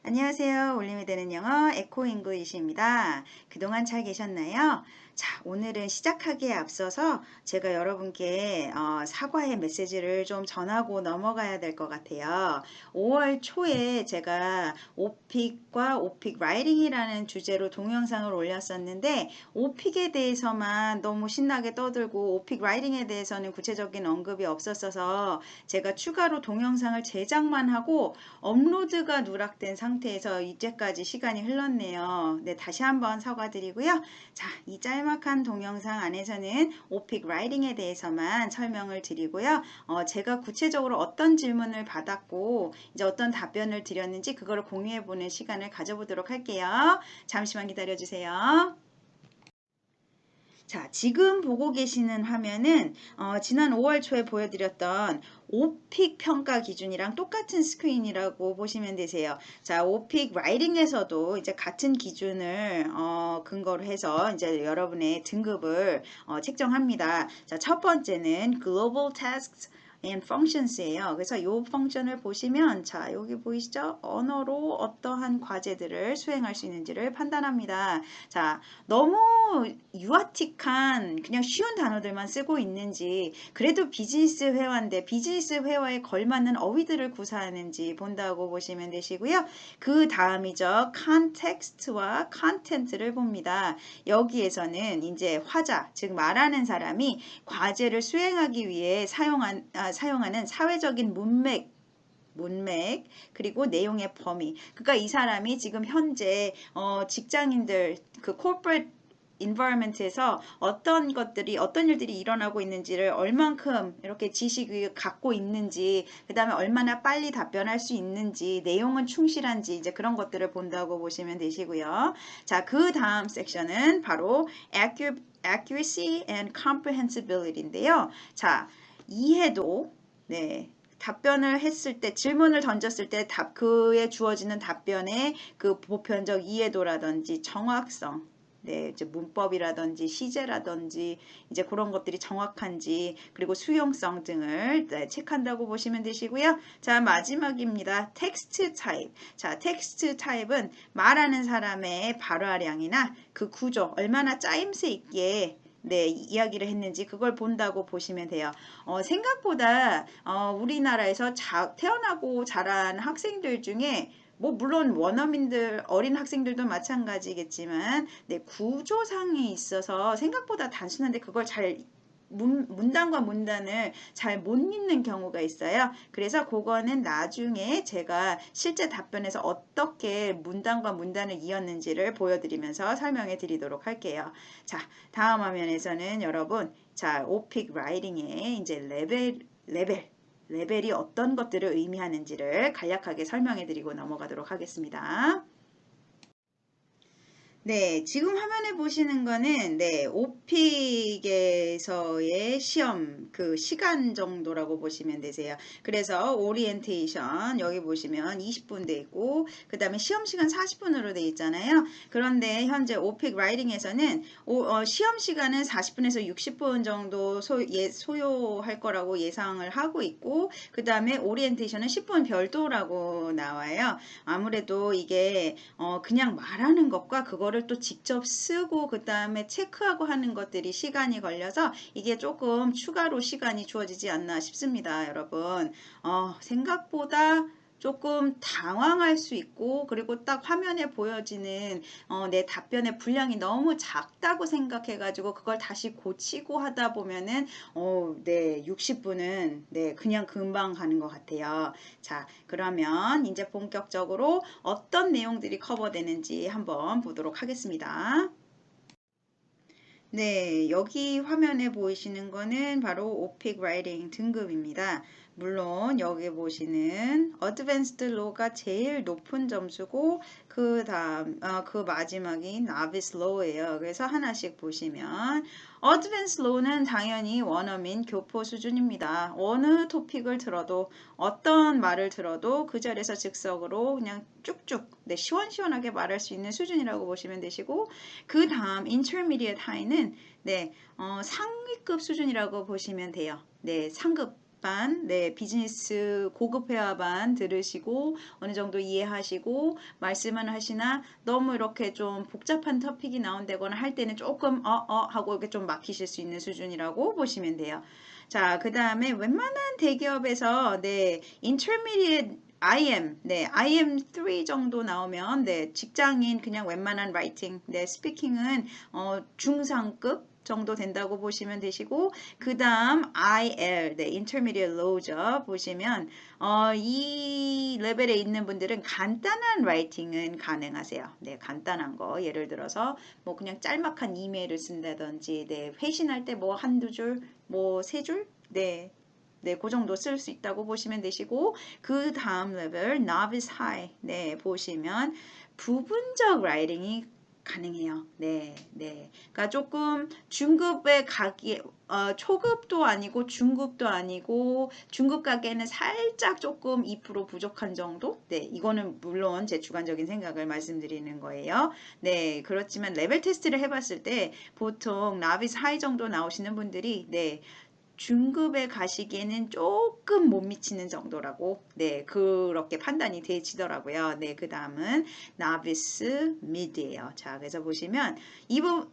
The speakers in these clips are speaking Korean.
안녕하세요. 올림이 되는 영어 에코잉글리시입니다. 그동안 잘 계셨나요? 자, 오늘은 시작하기에 앞서서 제가 여러분께 사과의 메시지를 좀 전하고 넘어가야 될 것 같아요. 5월 초에 제가 오픽과 오픽 라이팅이라는 주제로 동영상을 올렸었는데 오픽에 대해서만 너무 신나게 떠들고 오픽 라이팅에 대해서는 구체적인 언급이 없었어서 제가 추가로 동영상을 제작만 하고 업로드가 누락된 상태에서 이제까지 시간이 흘렀네요. 네, 다시 한번 사과드리고요. 자, 이 짤막한 동영상 안에서는 오픽 라이팅에 대해서만 설명을 드리고요. 제가 구체적으로 어떤 질문을 받았고 이제 어떤 답변을 드렸는지 그거를 공유해보는 시간을 가져보도록 할게요. 잠시만 기다려주세요. 자, 지금 보고 계시는 화면은 지난 5월 초에 보여드렸던 오픽 평가 기준이랑 똑같은 스크린이라고 보시면 되세요. 자, 오픽 라이팅에서도 이제 같은 기준을 근거로 해서 이제 여러분의 등급을 책정합니다. 자, 첫 번째는 Global Tasks and Functions예요. 그래서 이 펑션을 보시면 자, 여기 보이시죠? 언어로 어떠한 과제들을 수행할 수 있는지를 판단합니다. 자, 너무 유아틱한 그냥 쉬운 단어들만 쓰고 있는지 그래도 비즈니스 회화인데 비즈니스 회화에 걸맞는 어휘들을 구사하는지 본다고 보시면 되시고요. 그 다음이죠. 컨텍스트와 컨텐트를 봅니다. 여기에서는 이제 화자, 즉 말하는 사람이 과제를 수행하기 위해 사용하는 사회적인 문맥 그리고 내용의 범위. 그러니까 이 사람이 지금 현재 직장인들 그 corporate environment에서 어떤 일들이 일어나고 있는지를 얼만큼 이렇게 지식을 갖고 있는지, 그 다음에 얼마나 빨리 답변할 수 있는지, 내용은 충실한지, 이제 그런 것들을 본다고 보시면 되시고요. 자, 그 다음 섹션은 바로 accuracy and comprehensibility인데요. 자, 이해도, 네. 답변을 했을 때, 질문을 던졌을 때 그에 주어지는 답변의 그 보편적 이해도라든지 정확성, 네, 이제 문법이라든지 시제라든지 이제 그런 것들이 정확한지 그리고 수용성 등을 체크한다고 보시면 되시고요. 자, 마지막입니다. 텍스트 타입. 자, 텍스트 타입은 말하는 사람의 발화량이나 그 구조, 얼마나 짜임새 있게 네, 이야기를 했는지 그걸 본다고 보시면 돼요. 생각보다 우리나라에서 태어나고 자란 학생들 중에 물론 원어민들 어린 학생들도 마찬가지겠지만 네, 구조상에 있어서 생각보다 단순한데 그걸 잘 문단과 문단을 잘 못 읽는 경우가 있어요. 그래서 그거는 나중에 제가 실제 답변에서 어떻게 문단과 문단을 이었는지를 보여드리면서 설명해 드리도록 할게요. 자, 다음 화면에서는 여러분, 자, 오픽 라이팅의 이제 레벨이 어떤 것들을 의미하는지를 간략하게 설명해 드리고 넘어가도록 하겠습니다. 네, 지금 화면에 보시는 거는 네, 오픽에서의 시험 그 시간 정도라고 보시면 되세요. 그래서 오리엔테이션 여기 보시면 20분 돼 있고 그 다음에 시험 시간 40분으로 돼 있잖아요. 그런데 현재 오픽 라이팅에서는 시험 시간은 40분에서 60분 정도 소요할 거라고 예상을 하고 있고 그 다음에 오리엔테이션은 10분 별도라고 나와요. 아무래도 이게 그냥 말하는 것과 그거를 또 직접 쓰고 그 다음에 체크하고 하는 것들이 시간이 걸려서 이게 조금 추가로 시간이 주어지지 않나 싶습니다. 여러분 생각보다 조금 당황할 수 있고 그리고 딱 화면에 보여지는 내 답변의 분량이 너무 작다고 생각해 가지고 그걸 다시 고치고 하다 보면은 네 60분은 네 그냥 금방 가는 것 같아요. 자, 그러면 이제 본격적으로 어떤 내용들이 커버되는지 한번 보도록 하겠습니다. 네, 여기 화면에 보이시는 거는 바로 오픽 라이팅 등급입니다. 물론 여기 보시는 Advanced Law가 제일 높은 점수고 그 다음 그 마지막이 Novice Law예요. 그래서 하나씩 보시면 Advanced Law는 당연히 원어민 교포 수준입니다. 어느 토픽을 들어도 어떤 말을 들어도 그 자리에서 즉석으로 그냥 쭉쭉 네, 시원시원하게 말할 수 있는 수준이라고 보시면 되시고 그 다음 Intermediate High는 네, 상위급 수준이라고 보시면 돼요. 네, 상급 반, 네, 비즈니스 고급 회화반 들으시고 어느 정도 이해하시고 말씀은 하시나 너무 이렇게 좀 복잡한 토픽이 나온다거나 할 때는 조금 하고 이렇게 좀 막히실 수 있는 수준이라고 보시면 돼요. 자, 그 다음에 웬만한 대기업에서 네, intermediate IM, 네, IM3 정도 나오면 네, 직장인 그냥 웬만한 라이팅, 네, 스피킹은 중상급 정도 된다고 보시면 되시고 그 다음 IL, 네, Intermediate Low죠. 보시면 이 레벨에 있는 분들은 간단한 라이팅은 가능하세요. 네, 간단한 거 예를 들어서 뭐 그냥 짤막한 이메일을 쓴다든지 네, 회신할 때 뭐 한두 줄, 뭐 세 줄, 네, 네, 그 정도 쓸 수 있다고 보시면 되시고 그 다음 레벨 Novice High 네, 보시면 부분적 라이팅이 가능해요. 네, 네. 그러니까 조금 중급에 가기 초급도 아니고 중급도 아니고 중급 가기에는 살짝 조금 2% 부족한 정도? 네, 이거는 물론 제 주관적인 생각을 말씀드리는 거예요. 네, 그렇지만 레벨 테스트를 해봤을 때 보통 나비스 하이 정도 나오시는 분들이 네, 중급에 가시기에는 조금 못 미치는 정도라고 네 그렇게 판단이 되시더라고요. 네, 그 다음은 나비스 미드예요. 자, 그래서 보시면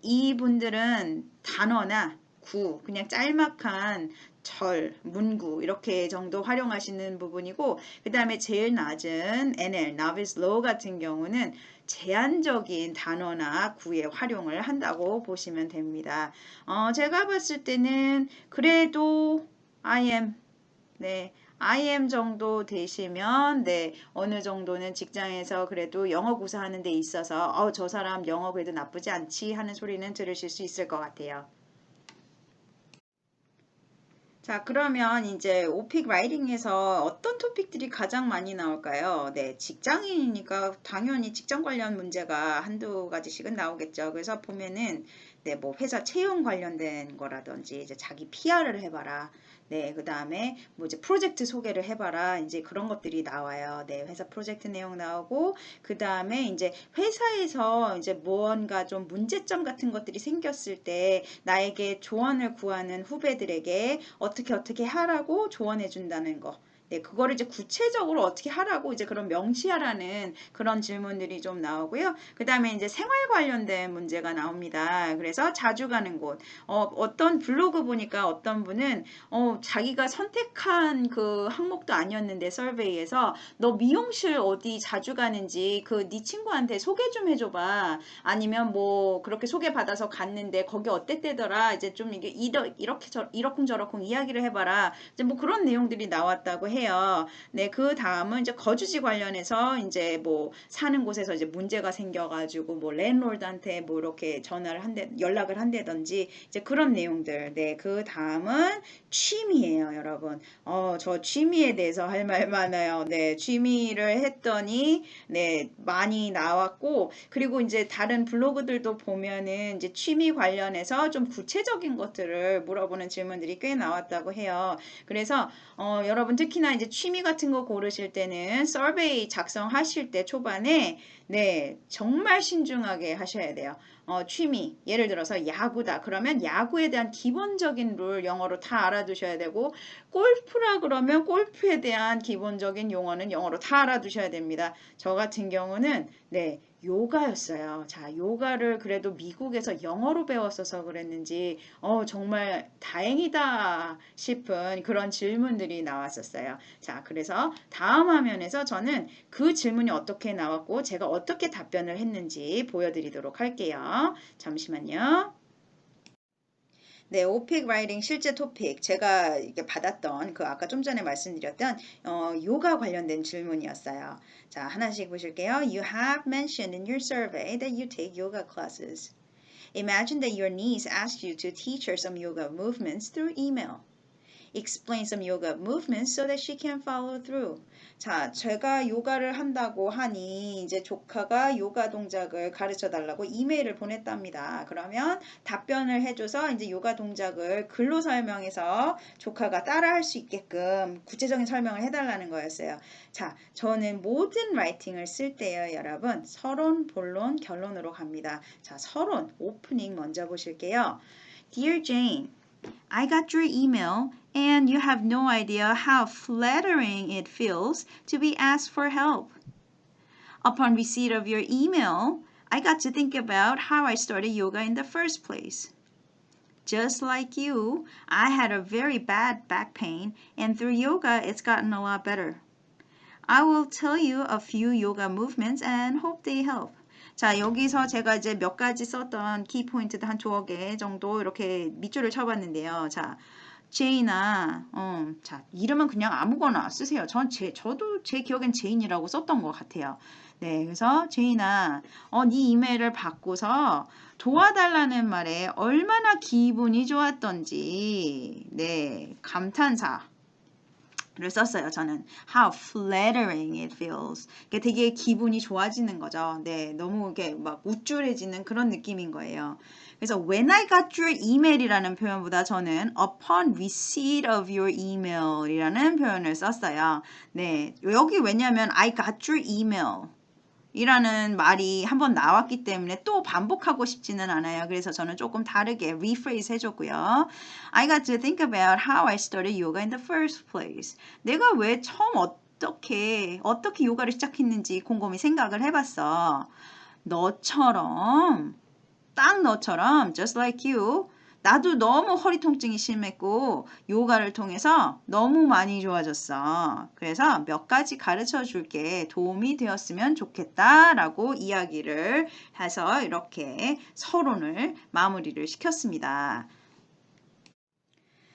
이분들은 단어나 구 그냥 짤막한 절, 문구 이렇게 정도 활용하시는 부분이고 그 다음에 제일 낮은 NL, Novice Low 같은 경우는 제한적인 단어나 구의 활용을 한다고 보시면 됩니다. 제가 봤을 때는 그래도 IM, 네, IM 정도 되시면, 네, 어느 정도는 직장에서 그래도 영어 구사하는 데 있어서, 저 사람 영어 그래도 나쁘지 않지 하는 소리는 들으실 수 있을 것 같아요. 자, 그러면 이제 오픽 라이팅에서 어떤 토픽들이 가장 많이 나올까요? 네, 직장인이니까 당연히 직장 관련 문제가 한두 가지씩은 나오겠죠. 그래서 보면은 네, 뭐 회사 채용 관련된 거라든지 이제 자기 PR을 해봐라. 네, 그 다음에 뭐 이제 프로젝트 소개를 해봐라. 이제 그런 것들이 나와요. 네, 회사 프로젝트 내용 나오고 그 다음에 이제 회사에서 이제 무언가 좀 문제점 같은 것들이 생겼을 때 나에게 조언을 구하는 후배들에게 어떻게 하라고 조언해 준다는 거. 네, 그거를 이제 구체적으로 어떻게 하라고 이제 그런 명시하라는 그런 질문들이 좀 나오고요. 그 다음에 이제 생활 관련된 문제가 나옵니다. 그래서 자주 가는 곳. 어떤 블로그 보니까 어떤 분은 자기가 선택한 그 항목도 아니었는데 서베이에서 너 미용실 어디 자주 가는지 그 네 친구한테 소개 좀 해줘봐. 아니면 뭐 그렇게 소개받아서 갔는데 거기 어땠대더라. 이제 좀 이게 이러쿵저러쿵 이야기를 해봐라. 이제 뭐 그런 내용들이 나왔다고 해요. 네, 그 다음은 이제 거주지 관련해서 이제 뭐 사는 곳에서 이제 문제가 생겨가지고 뭐 랜롤드한테 뭐 이렇게 연락을 한다든지 이제 그런 내용들. 네, 그 다음은 취미예요, 여러분. 저 취미에 대해서 할 말 많아요. 네, 취미를 했더니 네, 많이 나왔고 그리고 이제 다른 블로그들도 보면은 이제 취미 관련해서 좀 구체적인 것들을 물어보는 질문들이 꽤 나왔다고 해요. 그래서 여러분 특히나 이제 취미 같은 거 고르실 때는 서베이 작성하실 때 초반에 네, 정말 신중하게 하셔야 돼요. 취미, 예를 들어서 야구다. 그러면 야구에 대한 기본적인 룰 영어로 다 알아두셔야 되고, 골프라 그러면 골프에 대한 기본적인 용어는 영어로 다 알아두셔야 됩니다. 저 같은 경우는, 네, 요가였어요. 자, 요가를 그래도 미국에서 영어로 배웠어서 그랬는지, 정말 다행이다 싶은 그런 질문들이 나왔었어요. 자, 그래서 다음 화면에서 저는 그 질문이 어떻게 나왔고, 제가 어떻게 답변을 했는지 보여드리도록 할게요. 잠시만요. 네, 오픽 라이팅 실제 토픽 제가 이렇게 받았던 그 아까 좀 전에 말씀드렸던 요가 관련된 질문이었어요. 자, 하나씩 보실게요. You have mentioned in your survey that you take yoga classes. Imagine that your niece asks you to teach her some yoga movements through email. Explain some yoga movements so that she can follow through. 자, 제가 요가를 한다고 하니 이제 조카가 요가 동작을 가르쳐 달라고 이메일을 보냈답니다. 그러면 답변을 해줘서 이제 요가 동작을 글로 설명해서 조카가 따라할 수 있게끔 구체적인 설명을 해달라는 거였어요. 자, 저는 모든 라이팅을 쓸 때요, 여러분. 서론, 본론, 결론으로 갑니다. 자, 서론, 오프닝 먼저 보실게요. Dear Jane, I got your email And you have no idea how flattering it feels to be asked for help. Upon receipt of your email, I got to think about how I started yoga in the first place. Just like you, I had a very bad back pain, and through yoga, it's gotten a lot better. I will tell you a few yoga movements and hope they help. 자, 여기서 제가 이제 몇 가지 썼던 키포인트들 한 2개 정도 이렇게 밑줄을 쳐봤는데요. 자, 제이나, 자, 이름은 그냥 아무거나 쓰세요. 저도 제 기억엔 제인이라고 썼던 것 같아요. 네, 그래서 제이나, 네 이메일을 받고서 도와달라는 말에 얼마나 기분이 좋았던지, 네, 감탄사. 를 썼어요. 저는 how flattering it feels. 이게 되게 기분이 좋아지는 거죠. 네, 너무 이렇게 막 우쭐해지는 그런 느낌인 거예요. 그래서 when I got your email이라는 표현보다 저는 upon receipt of your email이라는 표현을 썼어요. 네, 여기 왜냐하면 I got your email. 이라는 말이 한번 나왔기 때문에 또 반복하고 싶지는 않아요. 그래서 저는 조금 다르게 rephrase 해줬고요. I got to think about how I started yoga in the first place. 내가 왜 처음 어떻게 요가를 시작했는지 곰곰이 생각을 해봤어. 딱 너처럼 just like you. 나도 너무 허리 통증이 심했고 요가를 통해서 너무 많이 좋아졌어. 그래서 몇 가지 가르쳐 줄게. 도움이 되었으면 좋겠다라고 이야기를 해서 이렇게 서론을 마무리를 시켰습니다.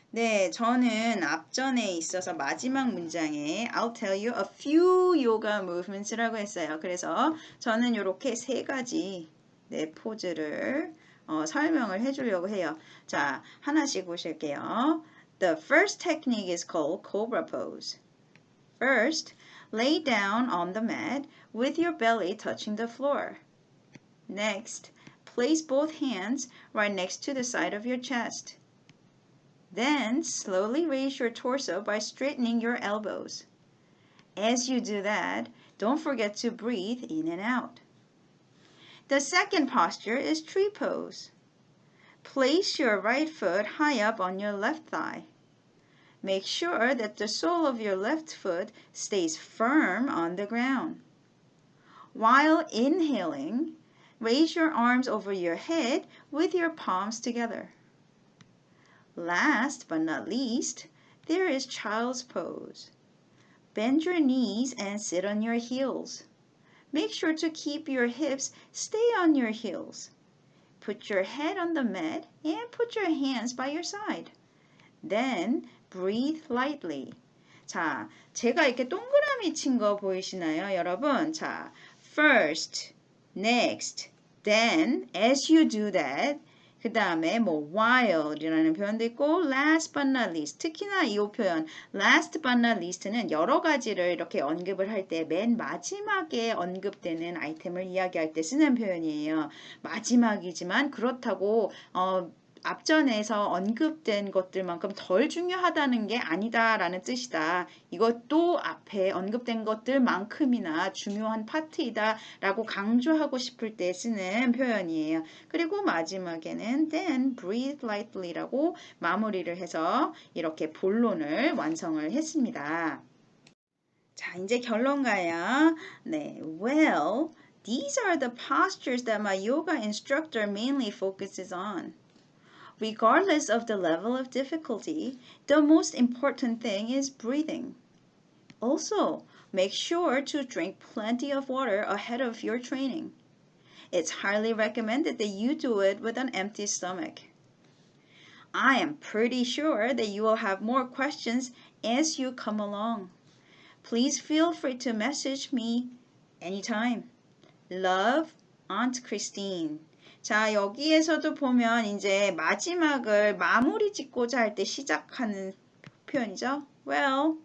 네, 저는 앞전에 있어서 마지막 문장에 I'll tell you a few yoga movements라고 했어요. 그래서 저는 이렇게 3가지 포즈를 설명을 해주려고 해요. 자, 하나씩 보실게요. The first technique is called Cobra pose. First, lay down on the mat with your belly touching the floor. Next, place both hands right next to the side of your chest. Then, slowly raise your torso by straightening your elbows. As you do that, don't forget to breathe in and out. The second posture is tree pose. Place your right foot high up on your left thigh. Make sure that the sole of your left foot stays firm on the ground. While inhaling, raise your arms over your head with your palms together. Last but not least, there is child's pose. Bend your knees and sit on your heels. Make sure to keep your hips stay on your heels. Put your head on the mat and put your hands by your side. Then breathe lightly. 자, 제가 이렇게 동그라미 친 거 보이시나요, 여러분? 자, first, next, then, as you do that. 그 다음에 뭐 while이라는 표현도 있고 last but not least. 특히나 이 표현 last but not least는 여러 가지를 이렇게 언급을 할 때 맨 마지막에 언급되는 아이템을 이야기할 때 쓰는 표현이에요. 마지막이지만 그렇다고 앞전에서 언급된 것들만큼 덜 중요하다는 게 아니다라는 뜻이다. 이것도 앞에 언급된 것들만큼이나 중요한 파트이다라고 강조하고 싶을 때 쓰는 표현이에요. 그리고 마지막에는 then breathe lightly라고 마무리를 해서 이렇게 본론을 완성을 했습니다. 자, 이제 결론가요. 네, well, these are the postures that my yoga instructor mainly focuses on. Regardless of the level of difficulty, the most important thing is breathing. Also, make sure to drink plenty of water ahead of your training. It's highly recommended that you do it with an empty stomach. I am pretty sure that you will have more questions as you come along. Please feel free to message me anytime. Love, Aunt Christine. 자, 여기에서도 보면 이제 마지막을 마무리 짓고자 할 때 시작하는 표현이죠. Well,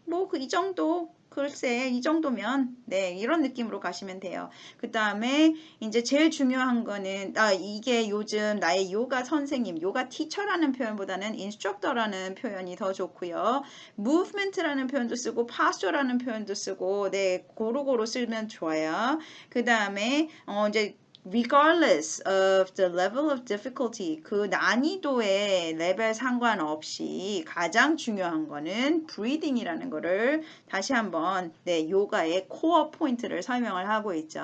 뭐 이 정도, 글쎄 이 정도면 네 이런 느낌으로 가시면 돼요. 그 다음에 이제 제일 중요한 거는 이게 요즘 나의 요가 선생님, 요가 티처라는 표현보다는 인스트럭터라는 표현이 더 좋고요. movement라는 표현도 쓰고 posture라는 표현도 쓰고 네 고루고루 쓰면 좋아요. 그 다음에 이제 regardless of the level of difficulty, 그 난이도의 레벨 상관없이 가장 중요한 거는 breathing이라는 거를 다시 한번 네, 요가의 코어 포인트를 설명을 하고 있죠.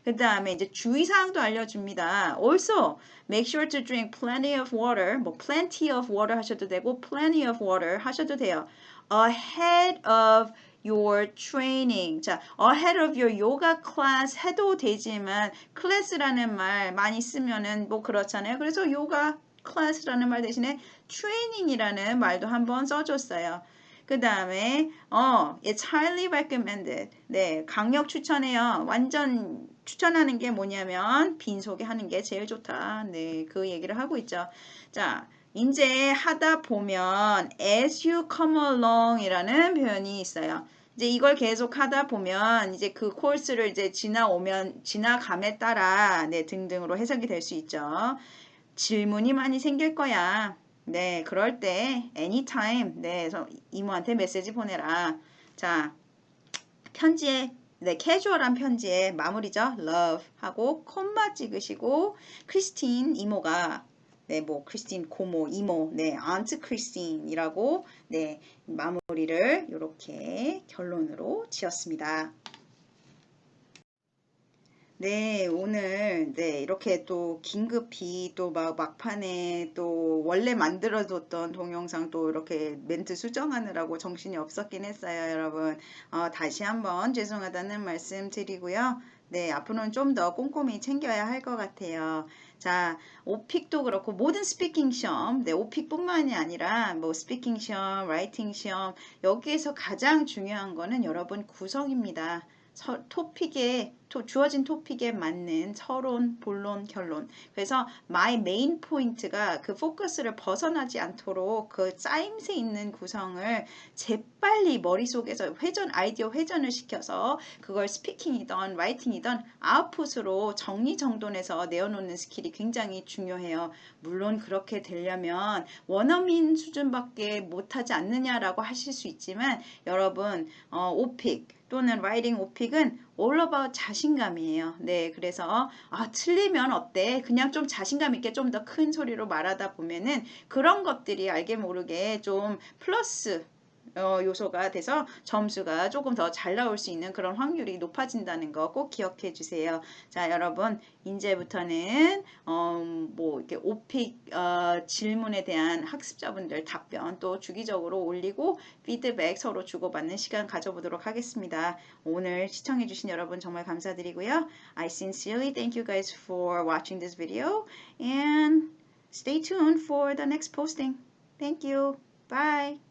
그 다음에 이제 주의사항도 알려줍니다. Also, make sure to drink plenty of water, 뭐 plenty of water 하셔도 되고 plenty of water 하셔도 돼요. Ahead of your training. 자, ahead of your yoga class 해도 되지만 class라는 말 많이 쓰면은 뭐 그렇잖아요. 그래서 yoga class라는 말 대신에 training이라는 말도 한번 써줬어요. 그 다음에 it's highly recommended. 네, 강력 추천해요. 완전 추천하는 게 뭐냐면 빈속에 하는 게 제일 좋다. 네, 그 얘기를 하고 있죠. 자, 이제 하다 보면 as you come along 이라는 표현이 있어요. 이제 이걸 계속 하다 보면 이제 그 코र्스를 이제 지나감에 따라 네, 등등으로 해석이 될 수 있죠. 질문이 많이 생길 거야. 네, 그럴 때 anytime 네, 그래서 이모한테 메시지 보내라. 자, 편지에 네, 캐주얼한 편지에 마무리죠. love 하고 콤마 찍으시고 크리스틴 이모가 네, 뭐 크리스틴 고모 이모 네, aunt 크리스틴이라고 네, 마무리를 이렇게 결론으로 지었습니다. 네, 오늘, 네, 이렇게 또 긴급히 또 막판에 또 원래 만들어뒀던 동영상 또 이렇게 멘트 수정하느라고 정신이 없었긴 했어요, 여러분. 다시 한번 죄송하다는 말씀 드리고요. 네, 앞으로는 좀 더 꼼꼼히 챙겨야 할 것 같아요. 자, 오픽도 그렇고 모든 스피킹 시험, 네, 오픽뿐만이 아니라 뭐 스피킹 시험, 라이팅 시험, 여기에서 가장 중요한 거는 여러분 구성입니다. 주어진 토픽에 맞는 서론, 본론, 결론. 그래서 my main 포인트가 그 포커스를 벗어나지 않도록 그 짜임새 있는 구성을 재빨리 머릿속에서 아이디어 회전을 시켜서 그걸 스피킹이든 라이팅이든 아웃풋으로 정리정돈해서 내어놓는 스킬이 굉장히 중요해요. 물론 그렇게 되려면 원어민 수준밖에 못하지 않느냐라고 하실 수 있지만 여러분 오픽 또는 라이팅 오픽은 all about 자신감이에요. 네, 그래서 틀리면 어때? 그냥 좀 자신감 있게 좀 더 큰 소리로 말하다 보면은 그런 것들이 알게 모르게 좀 플러스 요소가 돼서 점수가 조금 더 잘 나올 수 있는 그런 확률이 높아진다는 거 꼭 기억해 주세요. 자, 여러분 이제부터는 뭐 이렇게 오픽 질문에 대한 학습자분들 답변 또 주기적으로 올리고 피드백 서로 주고받는 시간 가져보도록 하겠습니다. 오늘 시청해 주신 여러분 정말 감사드리고요. I sincerely thank you guys for watching this video and stay tuned for the next posting. Thank you. Bye.